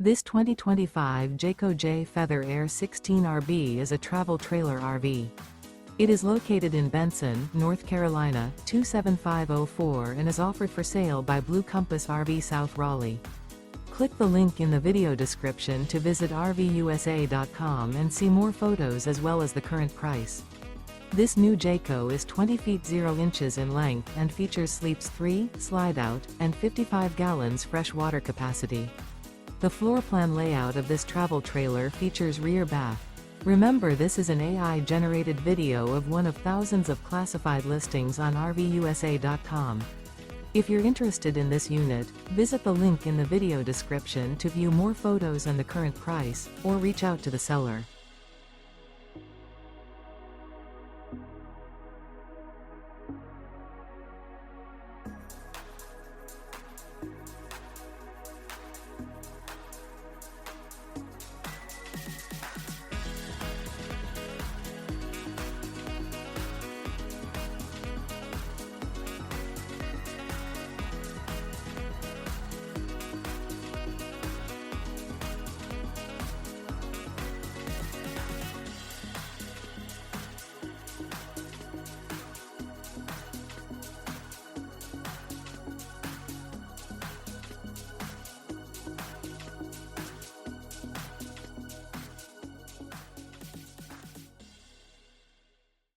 This 2025 Jayco Jay Feather Air 16RB is a travel trailer RV. It is located in Benson, North Carolina, 27504 and is offered for sale by Blue Compass RV South Raleigh. Click the link in the video description to visit RVUSA.com and see more photos as well as the current price. This new Jayco is 20 feet 0 inches in length and features sleeps 3, Slideout, and 55 gallons fresh water capacity. The floor plan layout of this travel trailer features rear bath. Remember, this is an AI-generated video of one of thousands of classified listings on RVUSA.com. If you're interested in this unit, visit the link in the video description to view more photos and the current price, or reach out to the seller.